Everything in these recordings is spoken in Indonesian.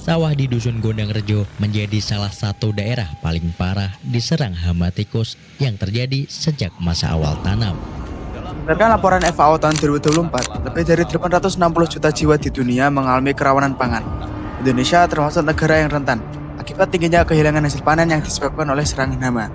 Sawah di Dusun Gondang Rejo menjadi salah satu daerah paling parah diserang hama tikus yang terjadi sejak masa awal tanam. Berdasarkan laporan FAO tahun 2024, lebih dari 860 juta jiwa di dunia mengalami kerawanan pangan. Indonesia termasuk negara yang rentan akibat tingginya kehilangan hasil panen yang disebabkan oleh serangan hama.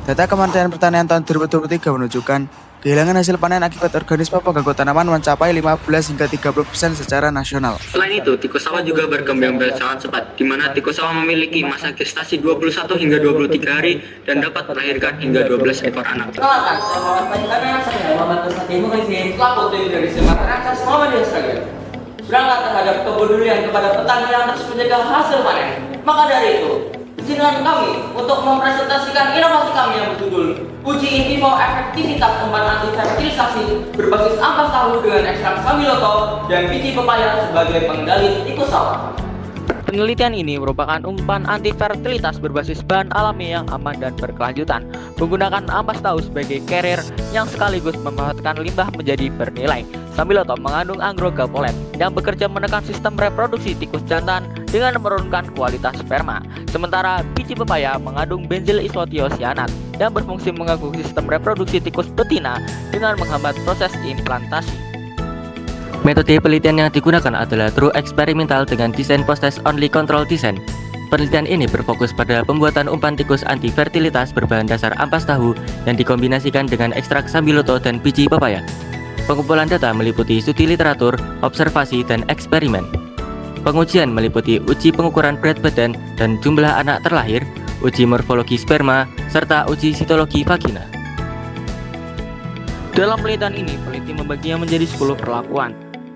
Data Kementerian Pertanian tahun 2023 menunjukkan kehilangan hasil panen akibat organisme pengganggu tanaman mencapai 15 hingga 30% secara nasional. Selain itu, tikus sawah juga berkembang biak sangat cepat, di mana tikus sawah memiliki masa gestasi 21 hingga 23 hari dan dapat melahirkan hingga 12 ekor anak. Perkenalkan, saya Muhammad Fahmi, selaku tim dari Semarang Akses Muhammadiyah Sragen. Berangkat terhadap kepedulian kepada petani yang terus menjaga hasil panen. Maka dari itu, izinkan kami untuk mempresentasikan inovasi kami yang berjudul Uji in vivo efektivitas umpan anti fertilisasi berbasis ampas tahu dengan ekstrak sambiloto dan biji pepaya sebagai pengendali tikus sawah. Penelitian ini merupakan umpan anti fertilitas berbasis bahan alami yang aman dan berkelanjutan, menggunakan ampas tahu sebagai carrier yang sekaligus memanfaatkan limbah menjadi bernilai. Sambiloto mengandung angrogapolet yang bekerja menekan sistem reproduksi tikus jantan dengan menurunkan kualitas sperma. Sementara biji pepaya mengandung benzil isotiosianat yang berfungsi mengganggu sistem reproduksi tikus betina dengan menghambat proses implantasi. Metode penelitian yang digunakan adalah true experimental dengan desain post-test only control design. Penelitian ini berfokus pada pembuatan umpan tikus anti fertilitas berbahan dasar ampas tahu yang dikombinasikan dengan ekstrak sambiloto dan biji pepaya. Pengumpulan data meliputi studi literatur, observasi, dan eksperimen. Pengujian meliputi uji pengukuran berat badan dan jumlah anak terlahir, uji morfologi sperma, serta uji sitologi vagina. Dalam penelitian ini, peneliti membaginya menjadi 10 perlakuan.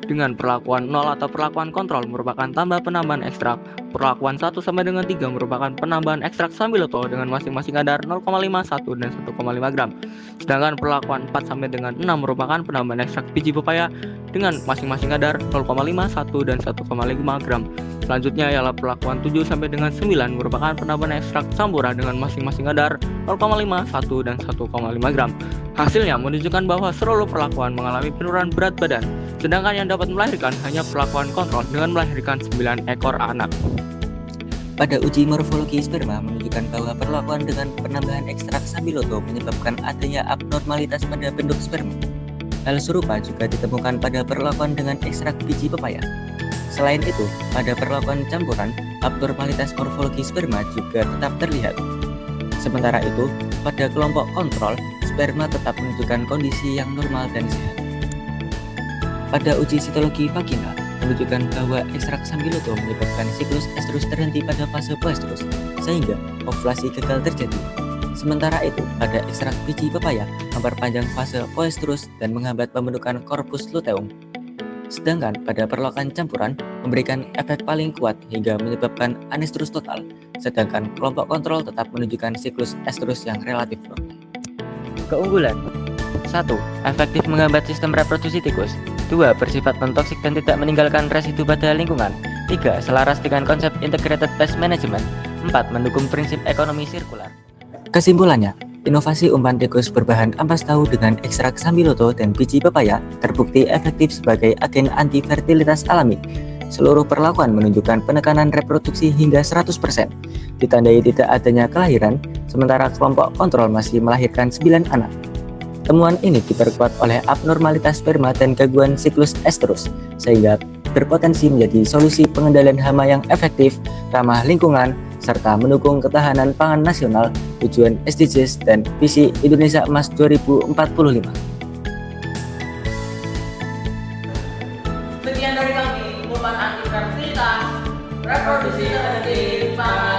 Dengan perlakuan 0 atau perlakuan kontrol merupakan tambah penambahan ekstrak, perlakuan 1 sampai dengan 3 merupakan penambahan ekstrak sambiloto dengan masing-masing kadar 0,5, 1, dan 1,5 gram. Sedangkan perlakuan 4 sampai dengan 6 merupakan penambahan ekstrak biji pepaya dengan masing-masing kadar 0,5, 1, dan 1,5 gram. Selanjutnya ialah perlakuan 7 sampai dengan 9 merupakan penambahan ekstrak campura dengan masing-masing kadar 0,5, 1, dan 1,5 gram. Hasilnya menunjukkan bahwa seluruh perlakuan mengalami penurunan berat badan, sedangkan yang dapat melahirkan hanya perlakuan kontrol dengan melahirkan 9 ekor anak. Pada uji morfologi sperma menunjukkan bahwa perlakuan dengan penambahan ekstrak sambiloto menyebabkan adanya abnormalitas pada bentuk sperma. Hal serupa juga ditemukan pada perlakuan dengan ekstrak biji pepaya. Selain itu, pada perlakuan campuran, abnormalitas morfologi sperma juga tetap terlihat. Sementara itu, pada kelompok kontrol, sperma tetap menunjukkan kondisi yang normal dan sehat. Pada uji sitologi vagina, menunjukkan bahwa ekstrak sambiloto menyebabkan siklus estrus terhenti pada fase poestrus, sehingga ovulasi gagal terjadi. Sementara itu, pada ekstrak biji pepaya memperpanjang fase poestrus dan menghambat pembentukan korpus luteum. Sedangkan pada perlakuan campuran memberikan efek paling kuat hingga menyebabkan anestrus total, sedangkan kelompok kontrol tetap menunjukkan siklus estrus yang relatif normal. Keunggulan 1. Efektif menghambat sistem reproduksi tikus. 2. Bersifat non-toksik dan tidak meninggalkan residu pada lingkungan. 3. Selaras dengan konsep integrated pest management. 4. Mendukung prinsip ekonomi sirkular. Kesimpulannya, inovasi umpan tikus berbahan ampas tahu dengan ekstrak sambiloto dan biji pepaya terbukti efektif sebagai agen anti fertilitas alami. Seluruh perlakuan menunjukkan penekanan reproduksi hingga 100%, ditandai tidak adanya kelahiran, sementara kelompok kontrol masih melahirkan 9 anak. Temuan ini diperkuat oleh abnormalitas sperma dan gangguan siklus estrus, sehingga berpotensi menjadi solusi pengendalian hama yang efektif, ramah lingkungan, serta mendukung ketahanan pangan nasional, tujuan SDGs dan visi Indonesia Emas 2045. Sekian dari kami, umpan anti fertilitas, reproduksi terhadap pangan.